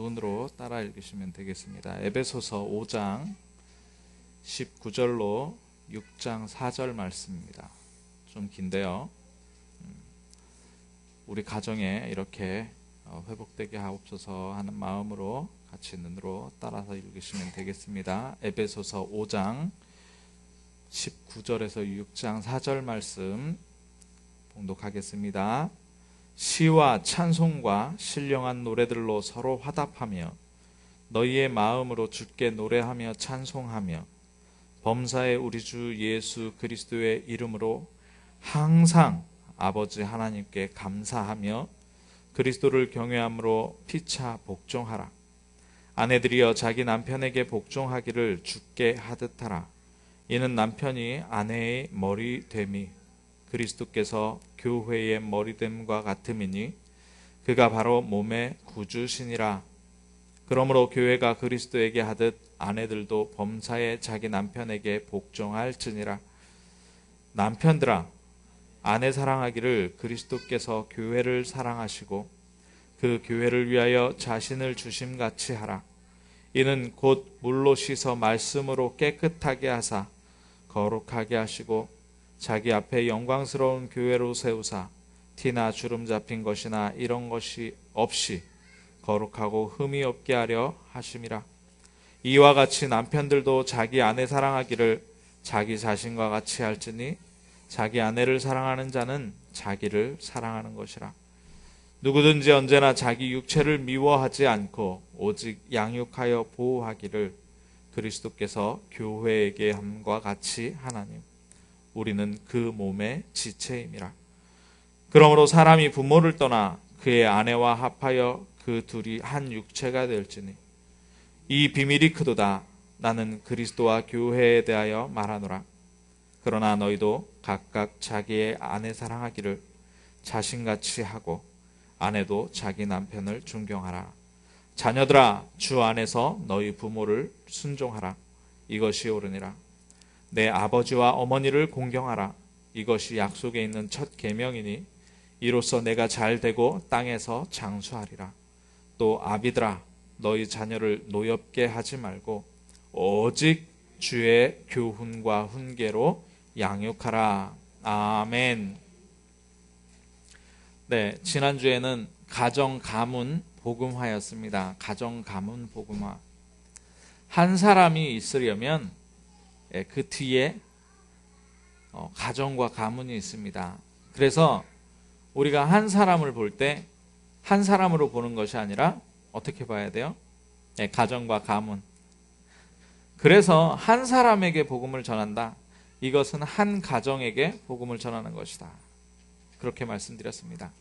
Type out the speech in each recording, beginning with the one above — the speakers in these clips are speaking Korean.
눈으로 따라 읽으시면 되겠습니다. 에베소서 5장 19절로 6장 4절 말씀입니다. 좀 긴데요. 우리 가정에 이렇게 회복되게 하옵소서 하는 마음으로 같이 눈으로 따라서 읽으시면 되겠습니다. 에베소서 5장 19절에서 6장 4절 말씀 봉독하겠습니다. 시와 찬송과 신령한 노래들로 서로 화답하며 너희의 마음으로 주께 노래하며 찬송하며 범사의 우리 주 예수 그리스도의 이름으로 항상 아버지 하나님께 감사하며 그리스도를 경외함으로 피차 복종하라. 아내들이여 자기 남편에게 복종하기를 주께 하듯 하라. 이는 남편이 아내의 머리됨이 그리스도께서 교회의 머리됨과 같음이니 그가 바로 몸의 구주시니라. 그러므로 교회가 그리스도에게 하듯 아내들도 범사에 자기 남편에게 복종할지니라. 남편들아 아내 사랑하기를 그리스도께서 교회를 사랑하시고 그 교회를 위하여 자신을 주심같이 하라. 이는 곧 물로 씻어 말씀으로 깨끗하게 하사 거룩하게 하시고 자기 앞에 영광스러운 교회로 세우사 티나 주름 잡힌 것이나 이런 것이 없이 거룩하고 흠이 없게 하려 하심이라. 이와 같이 남편들도 자기 아내 사랑하기를 자기 자신과 같이 할지니 자기 아내를 사랑하는 자는 자기를 사랑하는 것이라. 누구든지 언제나 자기 육체를 미워하지 않고 오직 양육하여 보호하기를 그리스도께서 교회에게 함과 같이 하나님. 우리는 그 몸의 지체임이라. 그러므로 사람이 부모를 떠나 그의 아내와 합하여 그 둘이 한 육체가 될지니 이 비밀이 크도다. 나는 그리스도와 교회에 대하여 말하노라. 그러나 너희도 각각 자기의 아내 사랑하기를 자신같이 하고 아내도 자기 남편을 존경하라. 자녀들아 주 안에서 너희 부모를 순종하라. 이것이 옳으니라. 내 아버지와 어머니를 공경하라. 이것이 약속에 있는 첫 계명이니 이로써 내가 잘되고 땅에서 장수하리라. 또 아비들아 너희 자녀를 노엽게 하지 말고 오직 주의 교훈과 훈계로 양육하라. 아멘. 네, 지난주에는 가정 가문 복음화였습니다. 가정 가문 복음화. 한 사람이 있으려면 그 뒤에 가정과 가문이 있습니다. 그래서 우리가 한 사람을 볼 때 한 사람으로 보는 것이 아니라 어떻게 봐야 돼요? 가정과 가문. 그래서 한 사람에게 복음을 전한다. 이것은 한 가정에게 복음을 전하는 것이다. 그렇게 말씀드렸습니다.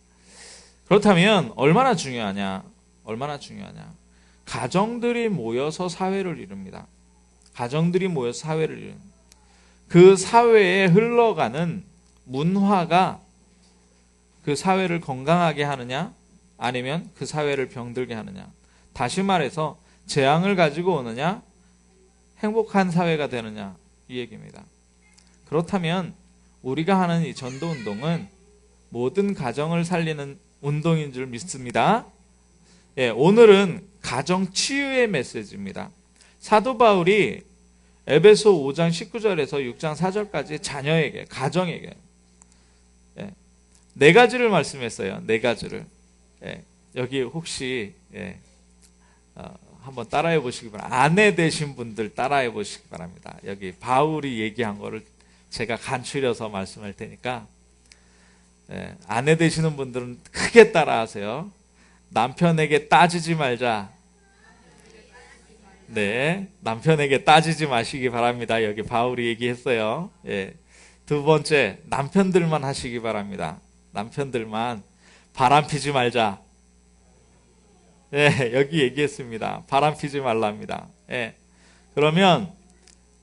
그렇다면 얼마나 중요하냐? 얼마나 중요하냐? 가정들이 모여서 사회를 이룹니다. 가정들이 모여서 사회를 이룹니다. 그 사회에 흘러가는 문화가 그 사회를 건강하게 하느냐? 아니면 그 사회를 병들게 하느냐? 다시 말해서 재앙을 가지고 오느냐? 행복한 사회가 되느냐? 이 얘기입니다. 그렇다면 우리가 하는 이 전도운동은 모든 가정을 살리는 운동인 줄 믿습니다. 오늘은 가정 치유의 메시지입니다. 사도 바울이 에베소 5장 19절에서 6장 4절까지 자녀에게, 가정에게 네 가지를 말씀했어요. 네 가지를. 여기 혹시 한번 따라해 보시기 바랍니다. 아내 되신 분들 따라해 보시기 바랍니다. 여기 바울이 얘기한 거를 제가 간추려서 말씀할 테니까 아내 되시는 분들은 크게 따라하세요. 남편에게 따지지 말자. 네, 남편에게 따지지 마시기 바랍니다. 여기 바울이 얘기했어요. 두 번째, 남편들만 하시기 바랍니다. 남편들만 바람 피지 말자. 여기 얘기했습니다. 바람 피지 말랍니다. 그러면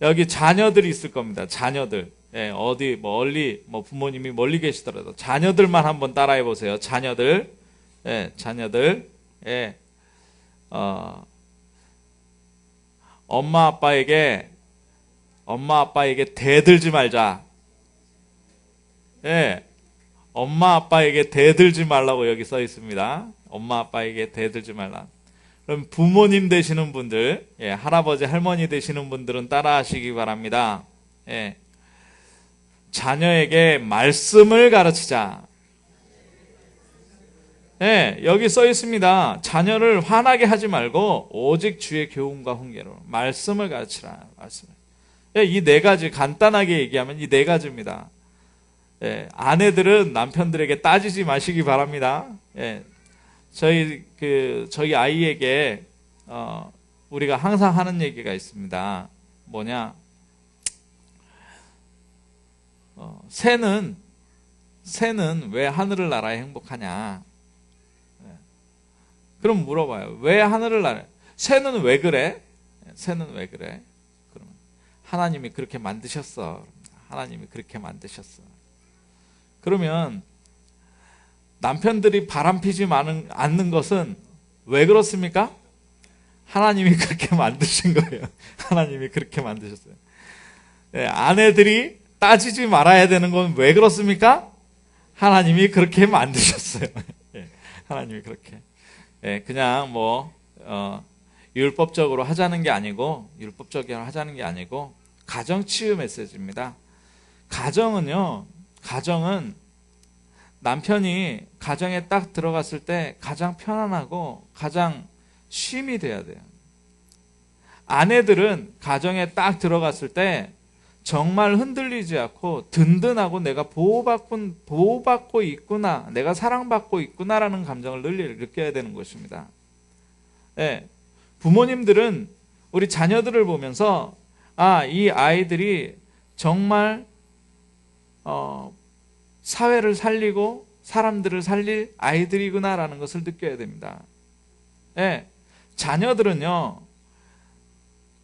여기 자녀들이 있을 겁니다. 자녀들. 어디 멀리 부모님이 멀리 계시더라도 자녀들만 한번 따라해 보세요. 자녀들. 자녀들. 엄마 아빠에게 대들지 말자. 엄마 아빠에게 대들지 말라고 여기 써 있습니다. 엄마 아빠에게 대들지 말라. 그럼 부모님 되시는 분들, 예, 할아버지, 할머니 되시는 분들은 따라 하시기 바랍니다. 예, 자녀에게 말씀을 가르치자. 예, 여기 써 있습니다. 자녀를 화나게 하지 말고 오직 주의 교훈과 훈계로 말씀을 가르치라. 말씀을. 예, 이 네 가지 간단하게 얘기하면 이 네 가지입니다. 예, 아내들은 남편들에게 따지지 마시기 바랍니다. 예, 저희 아이에게 우리가 항상 하는 얘기가 있습니다. 뭐냐? 새는 왜 하늘을 날아야 행복하냐? 그럼 물어봐요. 왜 하늘을 날아? 새는 왜 그래? 새는 왜 그래? 그러면 하나님이 그렇게 만드셨어. 하나님이 그렇게 만드셨어. 그러면 남편들이 바람피지 않는 것은 왜 그렇습니까? 하나님이 그렇게 만드신 거예요. 하나님이 그렇게 만드셨어요. 네, 아내들이 따지지 말아야 되는 건 왜 그렇습니까? 하나님이 그렇게 만드셨어요. 네, 하나님이 그렇게. 네, 그냥 율법적으로 하자는 게 아니고, 율법적으로 하자는 게 아니고, 가정치유 메시지입니다. 가정은 남편이 가정에 딱 들어갔을 때 가장 편안하고 가장 쉼이 돼야 돼요. 아내들은 가정에 딱 들어갔을 때 정말 흔들리지 않고 든든하고 내가 보호받고 있구나, 내가 사랑받고 있구나라는 감정을 늘 느껴야 되는 것입니다. 네, 부모님들은 우리 자녀들을 보면서 이 아이들이 정말 사회를 살리고 사람들을 살릴 아이들이구나라는 것을 느껴야 됩니다. 네, 자녀들은요,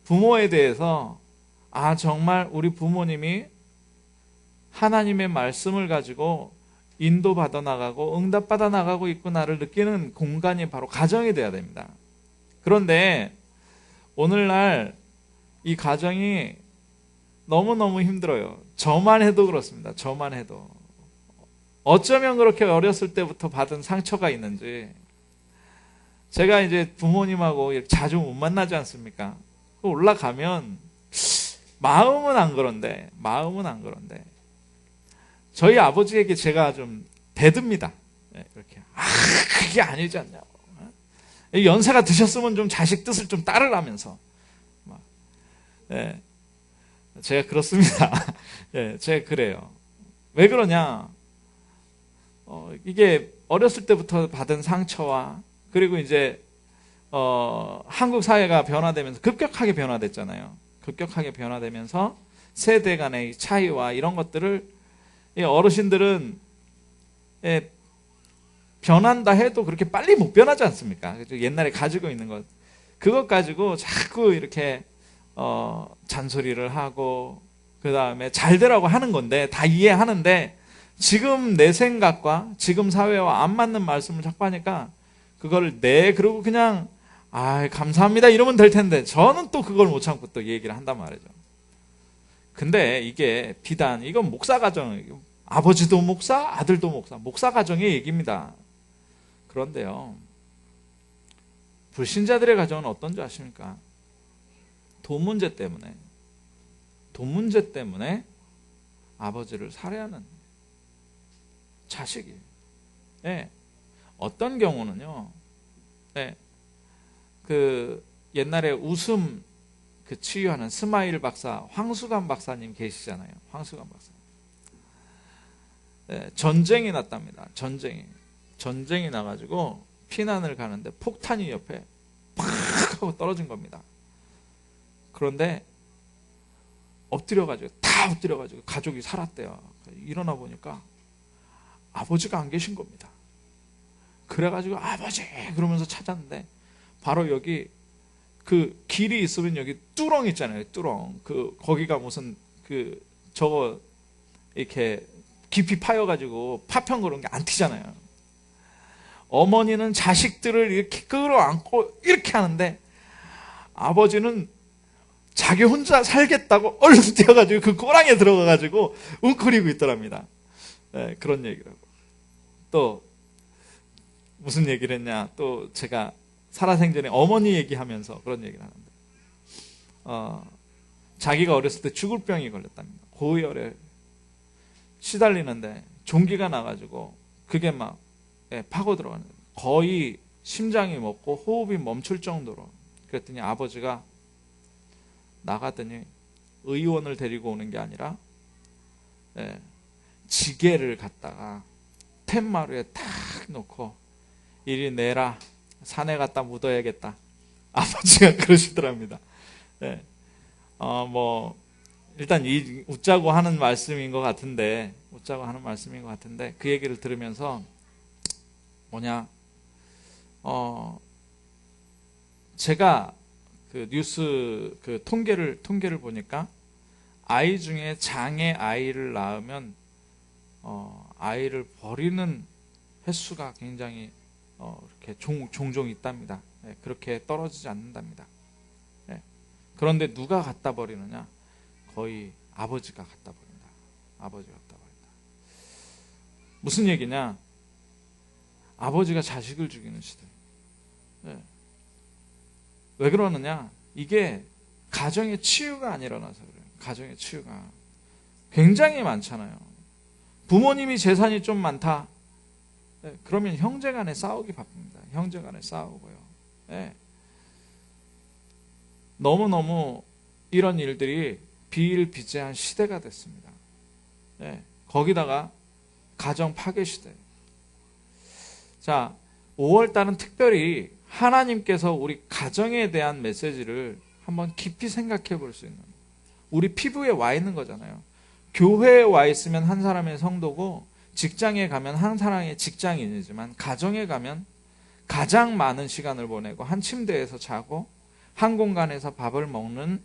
부모에 대해서 정말 우리 부모님이 하나님의 말씀을 가지고 인도받아 나가고 응답받아 나가고 있구나를 느끼는 공간이 바로 가정이 돼야 됩니다. 그런데 오늘날 이 가정이 너무너무 힘들어요. 저만 해도 그렇습니다. 저만 해도. 어쩌면 그렇게 어렸을 때부터 받은 상처가 있는지, 제가 이제 부모님하고 자주 못 만나지 않습니까? 올라가면 마음은 안 그런데 저희 아버지에게 제가 좀 대듭니다. 이렇게 그게 아니지 않냐고. 연세가 드셨으면 좀 자식 뜻을 좀 따르라면서. 제가 그렇습니다. 제가 그래요. 왜 그러냐? 이게 어렸을 때부터 받은 상처와, 그리고 이제 한국 사회가 변화되면서 급격하게 변화됐잖아요. 급격하게 변화되면서 세대 간의 차이와 이런 것들을 어르신들은 변한다 해도 그렇게 빨리 못 변하지 않습니까? 옛날에 가지고 있는 것, 그것 가지고 자꾸 이렇게 잔소리를 하고 그 다음에 잘 되라고 하는 건데, 다 이해하는데 지금 내 생각과 지금 사회와 안 맞는 말씀을 자꾸 하니까 그걸 그러고 그냥 감사합니다 이러면 될 텐데, 저는 또 그걸 못 참고 또 얘기를 한단 말이죠. 근데 이게 비단 이건 목사 가정, 아버지도 목사, 아들도 목사 가정의 얘기입니다. 그런데요, 불신자들의 가정은 어떤지 아십니까? 돈 문제 때문에 아버지를 살해하는 자식이. 어떤 경우는요, 옛날에 웃음 치유하는 스마일 박사, 황수관 박사님 계시잖아요. 황수관 박사. 전쟁이 났답니다. 전쟁이 나가지고 피난을 가는데 폭탄이 옆에 팍 하고 떨어진 겁니다. 그런데 엎드려가지고 가족이 살았대요. 일어나 보니까 아버지가 안 계신 겁니다. 그래가지고 아버지 그러면서 찾았는데, 바로 여기 그 길이 있으면 여기 뚜렁 있잖아요. 뚜렁. 거기가 무슨 저거 이렇게 깊이 파여가지고 파편 그런 게 안 튀잖아요. 어머니는 자식들을 이렇게 끌어안고 이렇게 하는데, 아버지는 자기 혼자 살겠다고 얼른 뛰어가지고 그 꼬랑에 들어가가지고 웅크리고 있더랍니다. 그런 얘기라고. 또 무슨 얘기를 했냐? 또 제가 살아생전에 어머니 얘기하면서 그런 얘기를 하는데, 자기가 어렸을 때 죽을 병이 걸렸답니다. 고열에 시달리는데 종기가 나가지고 그게 막 파고 들어가는 거예요. 거의 심장이 멎고 호흡이 멈출 정도로. 그랬더니 아버지가 나가더니 의원을 데리고 오는 게 아니라 지게를 갖다가 툇마루에 탁 놓고 이리 내라, 산에 갖다 묻어야겠다. 아버지가 그러시더랍니다. 일단 웃자고 하는 말씀인 것 같은데, 그 얘기를 들으면서 제가 그 뉴스 그 통계를 보니까 아이 중에 장애 아이를 낳으면 아이를 버리는 횟수가 굉장히 이렇게 종종 있답니다. 그렇게 떨어지지 않는답니다. 그런데 누가 갖다 버리느냐? 거의 아버지가 갖다 버린다. 아버지가 갖다 버린다. 무슨 얘기냐? 아버지가 자식을 죽이는 시대. 왜 그러느냐? 이게 가정의 치유가 안 일어나서 그래요. 가정의 치유가 굉장히 많잖아요. 부모님이 재산이 좀 많다. 그러면 형제간에 싸우기 바쁩니다. 형제간에 싸우고요. 너무너무 이런 일들이 비일비재한 시대가 됐습니다. 거기다가 가정 파괴 시대. 자, 5월달은 특별히 하나님께서 우리 가정에 대한 메시지를 한번 깊이 생각해 볼 수 있는, 우리 피부에 와 있는 거잖아요. 교회에 와 있으면 한 사람의 성도고, 직장에 가면 한 사람의 직장인이지만, 가정에 가면 가장 많은 시간을 보내고 한 침대에서 자고 한 공간에서 밥을 먹는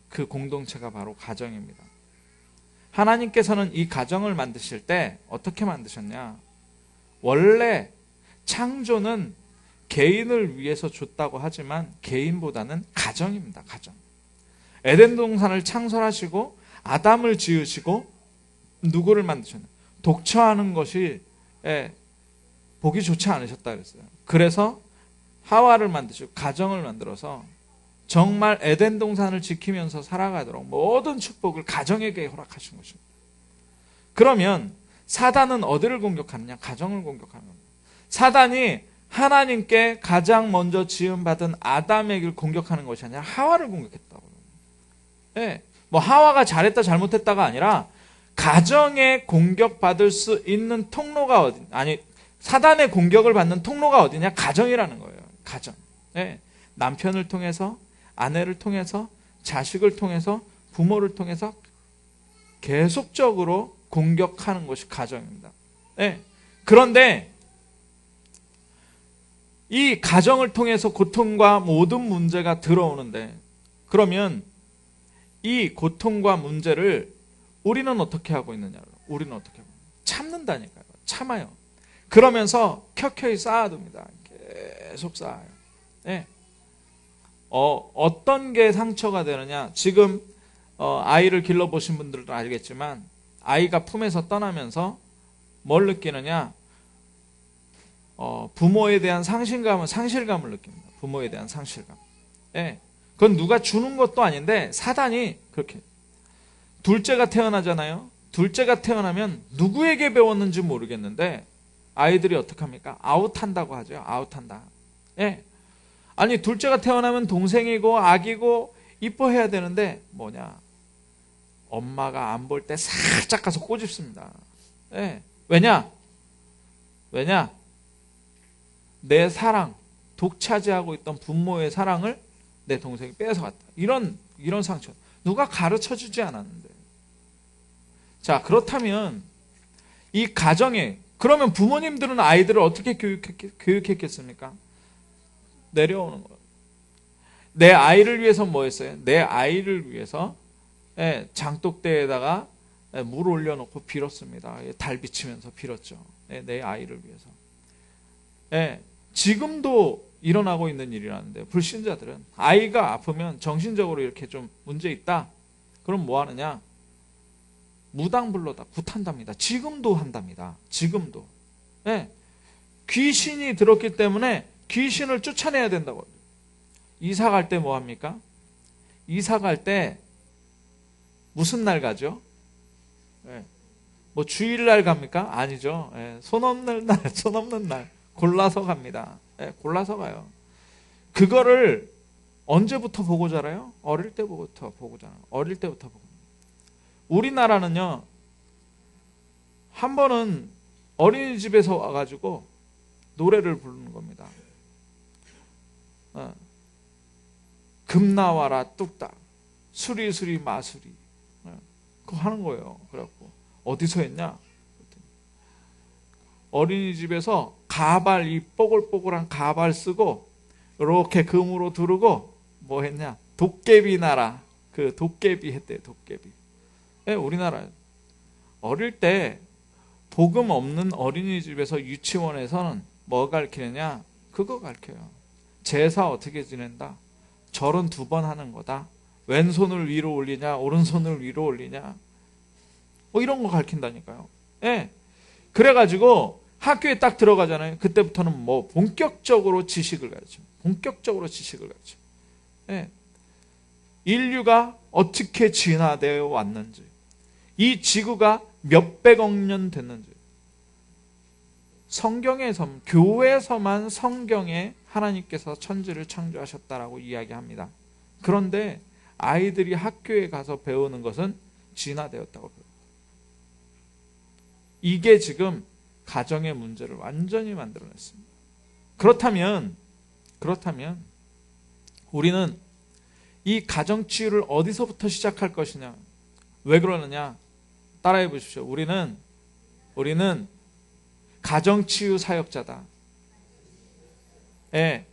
그 공동체가 바로 가정입니다. 하나님께서는 이 가정을 만드실 때 어떻게 만드셨냐? 원래 창조는 개인을 위해서 줬다고 하지만 개인보다는 가정입니다. 가정. 에덴 동산을 창설하시고 아담을 지으시고 누구를 만드셨냐? 독처하는 것이 보기 좋지 않으셨다 그랬어요. 그래서 하와를 만드시고 가정을 만들어서 정말 에덴 동산을 지키면서 살아가도록 모든 축복을 가정에게 허락하신 것입니다. 그러면 사단은 어디를 공격하느냐? 가정을 공격하는 겁니다. 사단이 하나님께 가장 먼저 지음받은 아담에게 공격하는 것이 아니라 하와를 공격했다고. 하와가 잘했다 잘못했다가 아니라 가정에 공격받을 수 있는 통로가 사단의 공격을 받는 통로가 어디냐? 가정이라는 거예요. 가정. 남편을 통해서, 아내를 통해서, 자식을 통해서, 부모를 통해서 계속적으로 공격하는 것이 가정입니다. 그런데 이 가정을 통해서 고통과 모든 문제가 들어오는데, 그러면 이 고통과 문제를 우리는 어떻게 하고 있느냐? 우리는 어떻게 하고 참는다니까요. 참아요. 그러면서 켜켜이 쌓아둡니다. 계속 쌓아요. 어떤 게 상처가 되느냐? 지금 아이를 길러보신 분들도 알겠지만 아이가 품에서 떠나면서 뭘 느끼느냐? 부모에 대한 상실감을 느낍니다. 부모에 대한 상실감. 그건 누가 주는 것도 아닌데 사단이 그렇게. 둘째가 태어나잖아요. 둘째가 태어나면 누구에게 배웠는지 모르겠는데 아이들이 어떻게 합니까? 아웃한다고 하죠. 아웃한다. 아니 둘째가 태어나면 동생이고 아기고 이뻐해야 되는데 뭐냐? 엄마가 안 볼 때 살짝 가서 꼬집습니다. 왜냐? 내 사랑, 독차지하고 있던 부모의 사랑을 내 동생이 뺏어갔다. 이런 상처. 누가 가르쳐주지 않았는데. 자, 그렇다면 이 가정에, 그러면 부모님들은 아이들을 어떻게 교육했겠습니까? 내려오는 거예요. 내 아이를 위해서 뭐 했어요? 내 아이를 위해서 장독대에다가 물 올려놓고 빌었습니다. 달 비치면서 빌었죠. 내 아이를 위해서. 지금도 일어나고 있는 일이라는데, 불신자들은 아이가 아프면 정신적으로 이렇게 좀 문제 있다. 그럼 뭐 하느냐? 무당 불러다 굿한답니다. 지금도 한답니다. 지금도. 귀신이 들었기 때문에 귀신을 쫓아내야 된다고. 이사 갈 때 뭐 합니까? 이사 갈 때 무슨 날 가죠? 예. 뭐 주일날 갑니까? 아니죠. 예. 손 없는 날 골라서 갑니다. 예. 골라서 가요. 그거를 언제부터 보고 자라요? 어릴 때부터 보고 자라요. 어릴 때부터 보고. 우리나라는요, 한 번은 어린이집에서 와가지고 노래를 부르는 겁니다. 금 나와라 뚝딱, 수리수리 마수리, 그거 하는 거예요. 그래갖고 어디서 했냐? 어린이집에서 가발, 이 뽀글뽀글한 가발 쓰고 이렇게 금으로 두르고 뭐 했냐? 도깨비 나라, 그 도깨비 했대요. 도깨비. 예, 우리나라 어릴 때 복음 없는 어린이집에서 유치원에서는 뭐 가르치느냐? 그거 가르쳐요. 제사 어떻게 지낸다? 절은 2번 하는 거다. 왼손을 위로 올리냐? 오른손을 위로 올리냐? 뭐 이런 거 가르친다니까요. 예. 그래가지고 학교에 딱 들어가잖아요. 그때부터는 뭐 본격적으로 지식을 가르쳐. 본격적으로 지식을 가르쳐. 예. 인류가 어떻게 진화되어 왔는지, 이 지구가 몇백억 년 됐는지, 성경에서, 교회에서만 성경에 하나님께서 천지를 창조하셨다라고 이야기합니다. 그런데 아이들이 학교에 가서 배우는 것은 진화되었다고 배워요. 이게 지금 가정의 문제를 완전히 만들어냈습니다. 그렇다면 우리는 이 가정치유를 어디서부터 시작할 것이냐? 왜 그러느냐? 따라해 보십시오. 우리는 가정치유 사역자다. 예,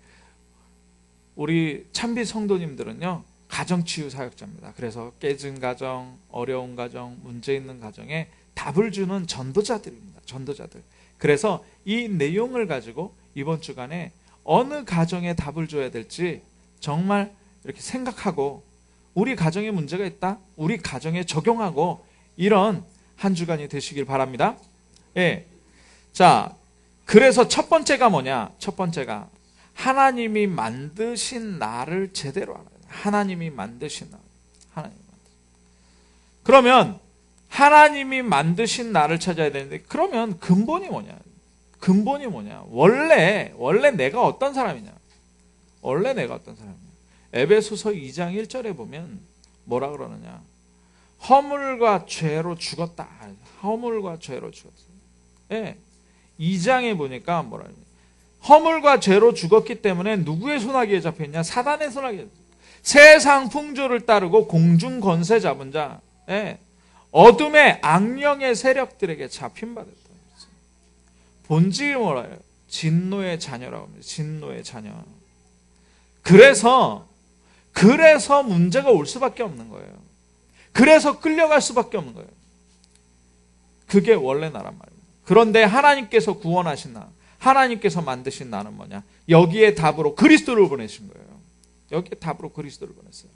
우리 참비 성도님들은요, 가정치유 사역자입니다. 그래서 깨진 가정, 어려운 가정, 문제 있는 가정에 답을 주는 전도자들입니다. 전도자들. 그래서 이 내용을 가지고 이번 주간에 어느 가정에 답을 줘야 될지 정말 이렇게 생각하고, 우리 가정에 문제가 있다, 우리 가정에 적용하고, 이런 한 주간이 되시길 바랍니다. 예. 자, 그래서 첫 번째가 뭐냐? 첫 번째가 하나님이 만드신 나를 제대로 알아야 돼. 하나님이 만드신 나. 그러면 하나님이 만드신 나를 찾아야 되는데, 그러면 근본이 뭐냐? 근본이 뭐냐? 원래 내가 어떤 사람이냐? 원래 내가 어떤 사람이냐? 에베소서 2장 1절에 보면 뭐라 그러느냐? 허물과 죄로 죽었다. 허물과 죄로 죽었어요. 예. 2장에 보니까 뭐라 그러냐? 허물과 죄로 죽었기 때문에 누구의 손아귀에 잡혔냐? 사단의 손아귀에. 세상 풍조를 따르고 공중 권세 잡은 자, 예. 어둠의 악령의 세력들에게 잡힌 바 됐다. 본질이 뭐라요? 진노의 자녀라고 합니다. 진노의 자녀. 그래서 문제가 올 수밖에 없는 거예요. 그래서 끌려갈 수밖에 없는 거예요. 그게 원래 나란 말입니다. 그런데 하나님께서 구원하신 나, 하나님께서 만드신 나는 뭐냐? 여기에 답으로 그리스도를 보내신 거예요. 여기에 답으로 그리스도를 보냈어요.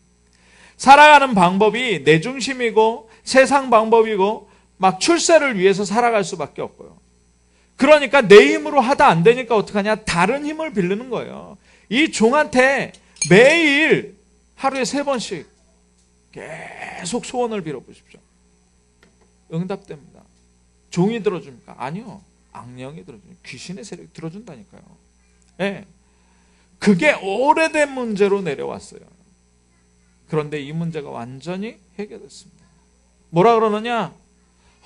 살아가는 방법이 내 중심이고 세상 방법이고 막 출세를 위해서 살아갈 수밖에 없고요. 그러니까 내 힘으로 하다 안 되니까 어떡하냐? 다른 힘을 빌리는 거예요. 이 종한테 매일 하루에 3번씩 계속 소원을 빌어보십시오. 응답됩니다. 종이 들어줍니까? 아니요. 악령이 들어줍니다. 귀신의 세력이 들어준다니까요. 네. 그게 오래된 문제로 내려왔어요. 그런데 이 문제가 완전히 해결됐습니다. 뭐라 그러느냐?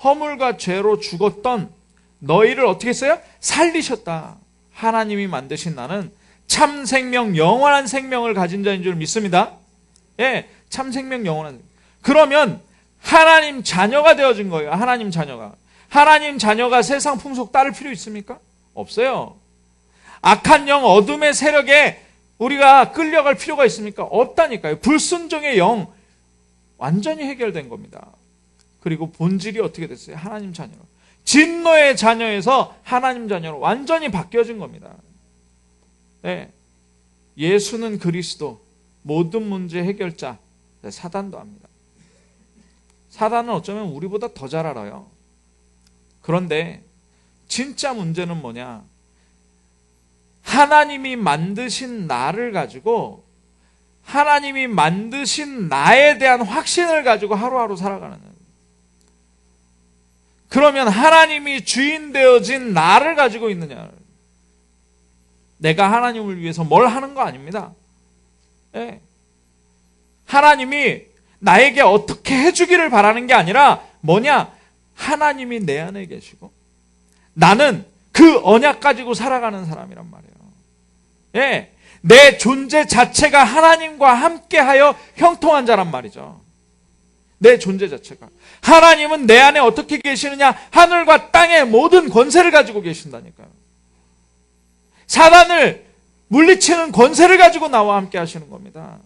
허물과 죄로 죽었던 너희를 어떻게 했어요? 살리셨다. 하나님이 만드신 나는 참 생명, 영원한 생명을 가진 자인 줄 믿습니다. 예, 참 생명, 영원한 생명. 그러면 하나님 자녀가 되어진 거예요. 하나님 자녀가. 하나님 자녀가 세상 풍속 따를 필요 있습니까? 없어요. 악한 영, 어둠의 세력에 우리가 끌려갈 필요가 있습니까? 없다니까요. 불순종의 영 완전히 해결된 겁니다. 그리고 본질이 어떻게 됐어요? 하나님 자녀로. 진노의 자녀에서 하나님 자녀로 완전히 바뀌어진 겁니다. 네. 예수는 그리스도, 모든 문제 해결자. 사단도 합니다. 사단은 어쩌면 우리보다 더 잘 알아요. 그런데 진짜 문제는 뭐냐? 하나님이 만드신 나를 가지고, 하나님이 만드신 나에 대한 확신을 가지고 하루하루 살아가는 거예요. 그러면 하나님이 주인 되어진 나를 가지고 있느냐? 내가 하나님을 위해서 뭘 하는 거 아닙니다. 네. 하나님이 나에게 어떻게 해주기를 바라는 게 아니라 뭐냐? 하나님이 내 안에 계시고 나는 그 언약 가지고 살아가는 사람이란 말이에요. 예, 내 존재 자체가 하나님과 함께하여 형통한 자란 말이죠. 내 존재 자체가. 하나님은 내 안에 어떻게 계시느냐? 하늘과 땅의 모든 권세를 가지고 계신다니까요. 사단을 물리치는 권세를 가지고 나와 함께 하시는 겁니다.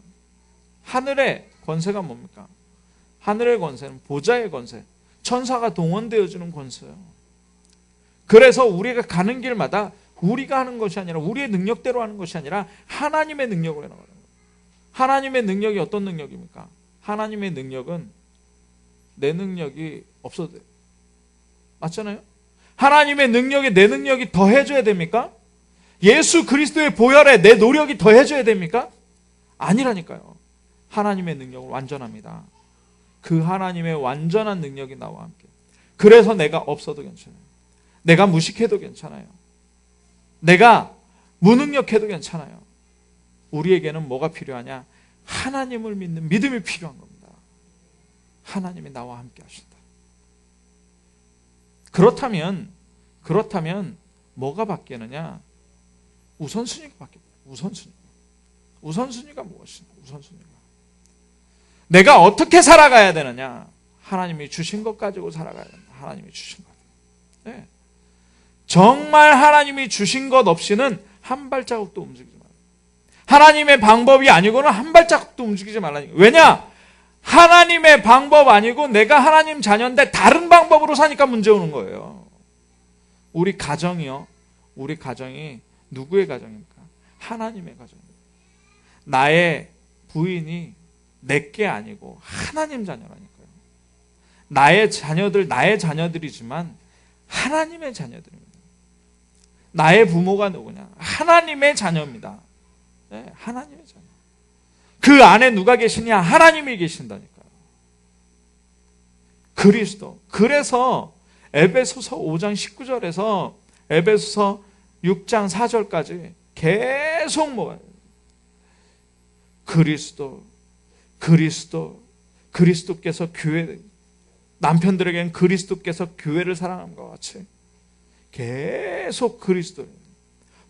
하늘의 권세가 뭡니까? 하늘의 권세는 보좌의 권세, 천사가 동원되어주는 권세예요. 그래서 우리가 가는 길마다 우리가 하는 것이 아니라, 우리의 능력대로 하는 것이 아니라 하나님의 능력으로 나가는 거예요. 하나님의 능력이 어떤 능력입니까? 하나님의 능력은 내 능력이 없어도 돼요. 맞잖아요? 하나님의 능력에 내 능력이 더해줘야 됩니까? 예수 그리스도의 보혈에 내 노력이 더해줘야 됩니까? 아니라니까요. 하나님의 능력은 완전합니다. 그 하나님의 완전한 능력이 나와 함께. 그래서 내가 없어도 괜찮아요. 내가 무식해도 괜찮아요. 내가 무능력해도 괜찮아요. 우리에게는 뭐가 필요하냐? 하나님을 믿는 믿음이 필요한 겁니다. 하나님이 나와 함께 하신다. 그렇다면 뭐가 바뀌느냐? 우선순위가 바뀝니다. 우선순위가 무엇이냐? 우선순위가. 내가 어떻게 살아가야 되느냐? 하나님이 주신 것 가지고 살아가야 된다. 하나님이 주신 것. 네. 정말 하나님이 주신 것 없이는 한 발자국도 움직이지 말아요. 하나님의 방법이 아니고는 한 발자국도 움직이지 말라니까. 왜냐? 하나님의 방법 아니고 내가 하나님 자녀인데 다른 방법으로 사니까 문제 오는 거예요. 우리 가정이요. 우리 가정이 누구의 가정입니까? 하나님의 가정입니다. 나의 부인이 내게 아니고 하나님 자녀라니까요. 나의 자녀들, 나의 자녀들이지만 하나님의 자녀들입니다. 나의 부모가 누구냐? 하나님의 자녀입니다. 네, 하나님의 자녀. 그 안에 누가 계시냐? 하나님이 계신다니까요. 그리스도. 그래서 에베소서 5장 19절에서 에베소서 6장 4절까지 계속 뭐가 그리스도께서 교회, 남편들에게는 그리스도께서 교회를 사랑함과 같이 계속 그리스도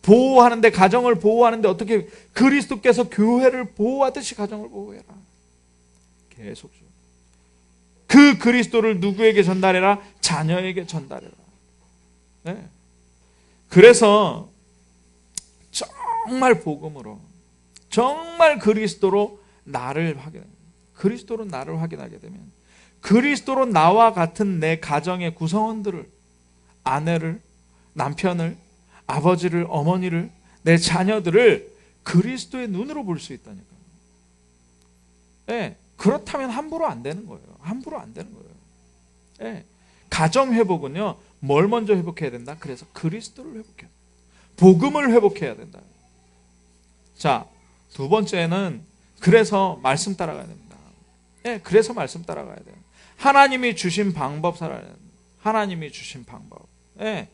보호하는데, 가정을 보호하는데 어떻게 그리스도께서 교회를 보호하듯이 가정을 보호해라. 계속 그 그리스도를 누구에게 전달해라? 자녀에게 전달해라. 네. 그래서 정말 복음으로, 정말 그리스도로 나를 확인하게 되면, 그리스도로 나와 같은 내 가정의 구성원들을, 아내를, 남편을, 아버지를, 어머니를, 내 자녀들을 그리스도의 눈으로 볼 수 있다니까요. 네, 그렇다면 함부로 안 되는 거예요. 함부로 안 되는 거예요. 네, 가정 회복은요, 뭘 먼저 회복해야 된다? 그래서 그리스도를 회복해야 된다. 복음을 회복해야 된다. 자, 두 번째는 그래서 말씀 따라가야 됩니다. 네, 그래서 말씀 따라가야 돼요. 하나님이 주신 방법 살아야 됩니다. 하나님이 주신 방법. 네.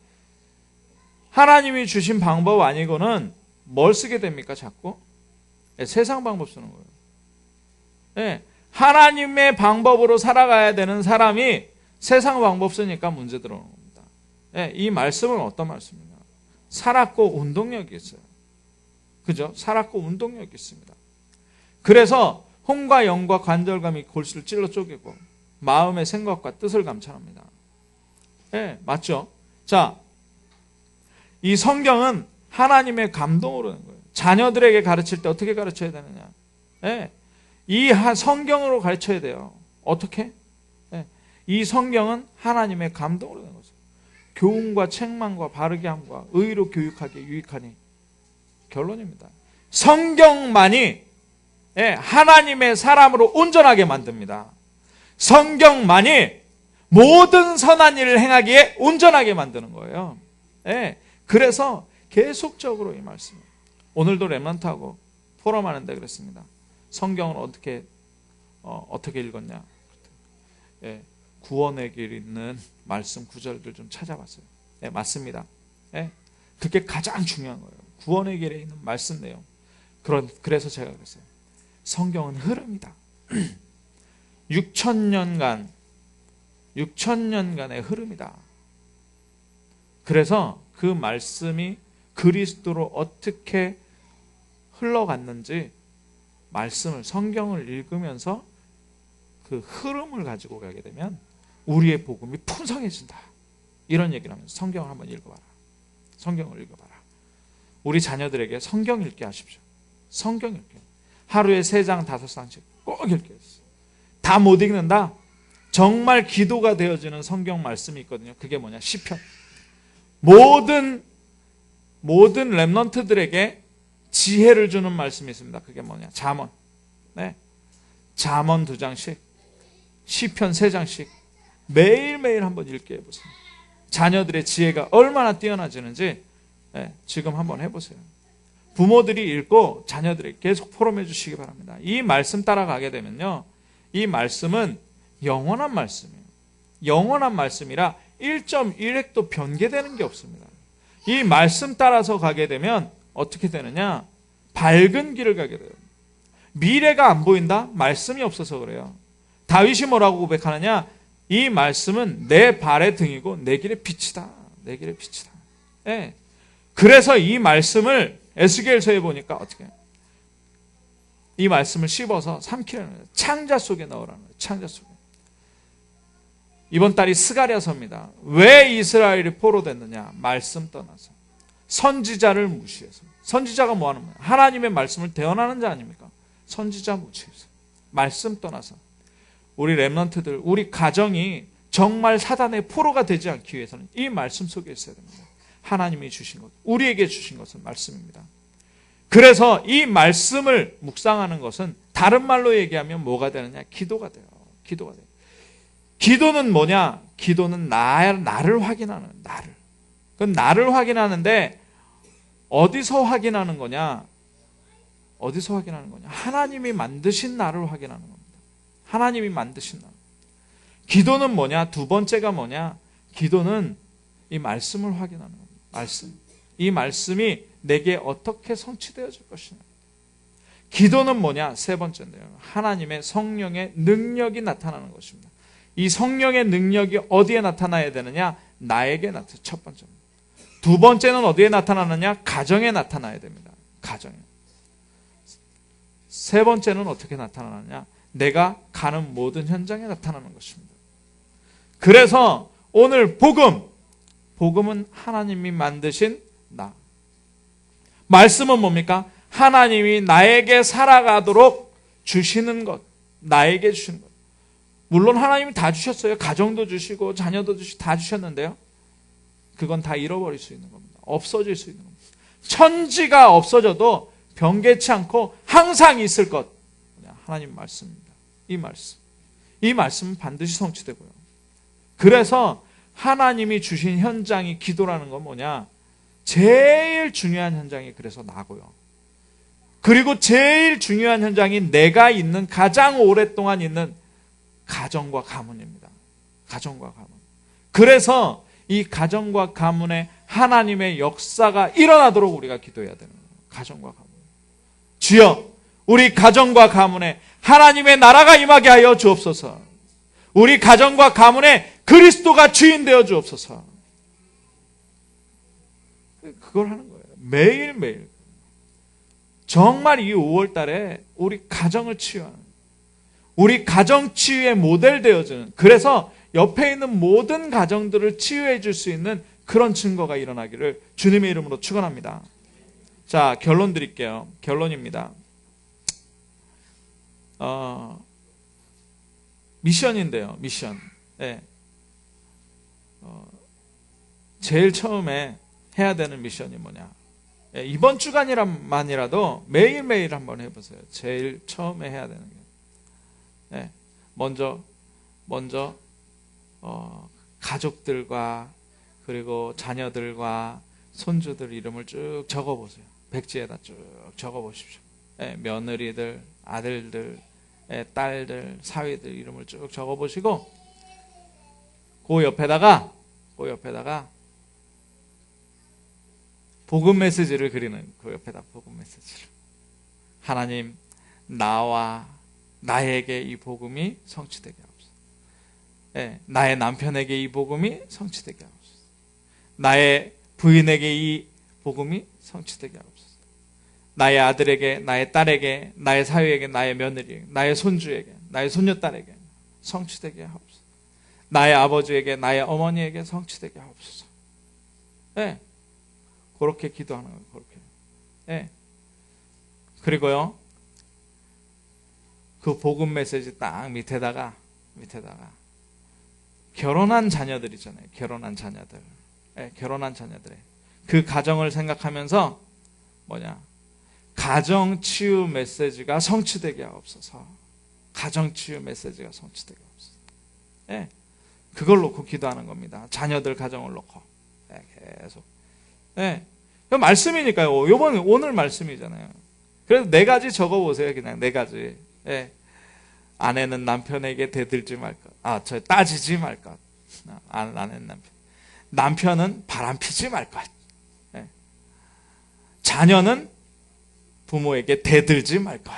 하나님이 주신 방법 아니고는 뭘 쓰게 됩니까? 자꾸? 네, 세상 방법 쓰는 거예요. 네, 하나님의 방법으로 살아가야 되는 사람이 세상 방법 쓰니까 문제 들어오는 겁니다. 네, 이 말씀은 어떤 말씀이냐? 살았고 운동력이 있어요. 그죠? 살았고 운동력이 있습니다. 그래서 혼과 영과 관절감이 골수를 찔러 쪼개고 마음의 생각과 뜻을 감찰합니다. 네, 맞죠? 자, 이 성경은 하나님의 감동으로 된 거예요. 자녀들에게 가르칠 때 어떻게 가르쳐야 되느냐? 네, 이 성경으로 가르쳐야 돼요. 어떻게? 네, 이 성경은 하나님의 감동으로 된 거죠. 교훈과 책망과 바르게 함과 의로 교육하기에 유익하니. 결론입니다. 성경만이 하나님의 사람으로 온전하게 만듭니다. 성경만이 모든 선한 일을 행하기에 온전하게 만드는 거예요. 그래서 계속적으로 이 말씀. 오늘도 렘넌트하고 포럼하는데 그랬습니다. 성경을 어떻게 읽었냐? 예, 구원의 길 있는 말씀 구절들 좀 찾아봤어요. 예, 맞습니다. 예, 그게 가장 중요한 거예요. 구원의 길에 있는 말씀 내용. 그래서 제가 그랬어요. 성경은 흐름이다. 6천년간의 흐름이다. 그래서 그 말씀이 그리스도로 어떻게 흘러갔는지 말씀을, 성경을 읽으면서 그 흐름을 가지고 가게 되면 우리의 복음이 풍성해진다. 이런 얘기를 하면서 성경을 한번 읽어봐라. 성경을 읽어봐라. 우리 자녀들에게 성경 읽게 하십시오. 성경 읽게. 하루에 3장, 5장씩 꼭 읽게 해주세요. 다 못 읽는다? 정말 기도가 되어지는 성경 말씀이 있거든요. 그게 뭐냐? 시편. 모든 렘넌트들에게 지혜를 주는 말씀이 있습니다. 그게 뭐냐? 잠언. 네. 잠언 2장씩, 시편 3장씩 매일매일 한번 읽게 해보세요. 자녀들의 지혜가 얼마나 뛰어나지는지 지금 한번 해보세요. 부모들이 읽고 자녀들에게 계속 포럼해 주시기 바랍니다. 이 말씀 따라가게 되면요, 이 말씀은 영원한 말씀이에요. 영원한 말씀이라 1.1획도 변개되는 게 없습니다. 이 말씀 따라서 가게 되면 어떻게 되느냐? 밝은 길을 가게 돼요. 미래가 안 보인다? 말씀이 없어서 그래요. 다윗이 뭐라고 고백하느냐? 이 말씀은 내 발의 등이고 내 길의 빛이다. 내 길의 빛이다. 예. 그래서 이 말씀을 에스겔서에 보니까 어떻게 해요? 이 말씀을 씹어서 삼키라는 거예요. 창자 속에 넣으라는 거예요. 창자 속에. 이번 달이 스가랴서입니다. 왜 이스라엘이 포로됐느냐? 말씀 떠나서. 선지자를 무시해서. 선지자가 뭐하는 거예요? 하나님의 말씀을 대언하는 자 아닙니까? 선지자 무시해서. 말씀 떠나서. 우리 렘넌트들, 우리 가정이 정말 사단의 포로가 되지 않기 위해서는 이 말씀 속에 있어야 됩니다. 하나님이 주신 것, 우리에게 주신 것은 말씀입니다. 그래서 이 말씀을 묵상하는 것은 다른 말로 얘기하면 뭐가 되느냐? 기도가 돼요. 기도가 돼요. 기도는 뭐냐? 기도는 나를 확인하는, 나를. 그건 나를 확인하는데 어디서 확인하는 거냐? 어디서 확인하는 거냐? 하나님이 만드신 나를 확인하는 겁니다. 하나님이 만드신 나. 기도는 뭐냐? 두 번째가 뭐냐? 기도는 이 말씀을 확인하는 겁니다. 말씀. 이 말씀이 내게 어떻게 성취되어질 것이냐. 기도는 뭐냐? 세 번째인데요. 하나님의 성령의 능력이 나타나는 것입니다. 이 성령의 능력이 어디에 나타나야 되느냐? 나에게 나타나. 첫 번째입니다. 두 번째는 어디에 나타나느냐? 가정에 나타나야 됩니다. 가정에. 세 번째는 어떻게 나타나느냐? 내가 가는 모든 현장에 나타나는 것입니다. 그래서 오늘 복음은 하나님이 만드신 나. 말씀은 뭡니까? 하나님이 나에게 살아가도록 주시는 것. 나에게 주시는 것. 물론 하나님이 다 주셨어요. 가정도 주시고 자녀도 주시고 다 주셨는데요. 그건 다 잃어버릴 수 있는 겁니다. 없어질 수 있는 겁니다. 천지가 없어져도 변개치 않고 항상 있을 것. 하나님 말씀입니다. 이 말씀. 이 말씀은 반드시 성취되고요. 그래서 하나님이 주신 현장이 기도라는 건 뭐냐? 제일 중요한 현장이 그래서 나고요. 그리고 제일 중요한 현장이 내가 있는 가장 오랫동안 있는 가정과 가문입니다. 가정과 가문. 그래서 이 가정과 가문에 하나님의 역사가 일어나도록 우리가 기도해야 되는 거예요. 가정과 가문. 주여, 우리 가정과 가문에 하나님의 나라가 임하게 하여 주옵소서. 우리 가정과 가문에 그리스도가 주인 되어 주옵소서. 그걸 하는 거예요. 매일매일. 정말 이 5월 달에 우리 가정을 치유하는, 우리 가정 치유의 모델 되어주는, 그래서 옆에 있는 모든 가정들을 치유해 줄 수 있는 그런 증거가 일어나기를 주님의 이름으로 축원합니다. 자, 결론 드릴게요. 결론입니다. 미션인데요. 미션. 네. 제일 처음에 해야 되는 미션이 뭐냐? 네, 이번 주간이만이라도 매일매일 한번 해보세요. 제일 처음에 해야 되는 게. 네, 먼저 가족들과 그리고 자녀들과 손주들 이름을 쭉 적어보세요. 백지에다 쭉 적어보십시오. 며느리들, 아들들, 딸들, 사위들 이름을 쭉 적어보시고 그 옆에다가 복음 메시지를 그리는, 그 옆에다 복음 메시지를, 하나님 나와 나에게 이 복음이 성취되게 하옵소서. 나의 남편에게 이 복음이 성취되게 하옵소서. 나의 부인에게 이 복음이 성취되게 하옵소서. 나의 아들에게, 나의 딸에게, 나의 사위에게, 나의 며느리에게, 나의 손주에게, 나의 손녀딸에게 성취되게 하옵소서. 나의 아버지에게, 나의 어머니에게 성취되게 하옵소서. 그렇게 기도하는 거예요. 그렇게. 그리고요, 그 복음 메시지 딱 밑에다가 결혼한 자녀들 있잖아요. 결혼한 자녀들. 결혼한 자녀들의 그 가정을 생각하면서 가정 치유 메시지가 성취되게 하옵소서. 가정 치유 메시지가 성취되게 하옵소서. 그걸 놓고 기도하는 겁니다. 자녀들 가정을 놓고 계속. 말씀이니까요. 오늘 말씀이잖아요. 그래서 4가지 적어보세요. 그냥 4가지. 아내는 남편에게 대들지 말 것. 따지지 말 것. 아내는 남편은 바람피지 말 것. 자녀는 부모에게 대들지 말 것.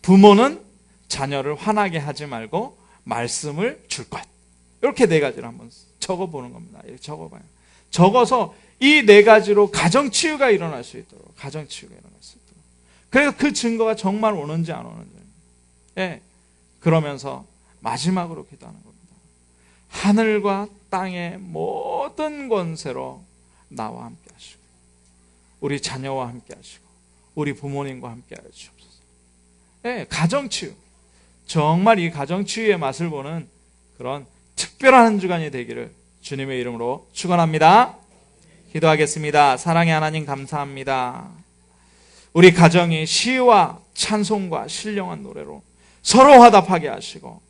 부모는 자녀를 화나게 하지 말고 말씀을 줄 것. 이렇게 4가지를 한번 적어보는 겁니다. 이렇게 적어봐요. 적어서 이 4가지로 가정치유가 일어날 수 있도록, 가정치유가 일어날 수 있도록. 그래서 그 증거가 정말 오는지 안 오는지. 그러면서 마지막으로 기도하는 겁니다. 하늘과 땅의 모든 권세로 나와 함께 하시고, 우리 자녀와 함께 하시고, 우리 부모님과 함께 하여 주옵소서. 가정치유. 정말 이 가정치유의 맛을 보는 그런 특별한 한 주간이 되기를 주님의 이름으로 축원합니다. 기도하겠습니다. 사랑의 하나님 감사합니다. 우리 가정이 시와 찬송과 신령한 노래로 서로 화답하게 하시고,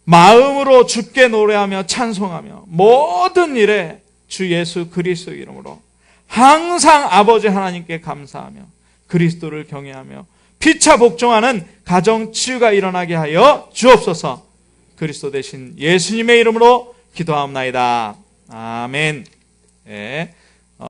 마음으로 주께 노래하며 찬송하며 모든 일에 주 예수 그리스도 이름으로 항상 아버지 하나님께 감사하며 그리스도를 경외하며 피차 복종하는 가정 치유가 일어나게 하여 주옵소서. 그리스도 대신 예수님의 이름으로 기도하옵나이다. 아멘.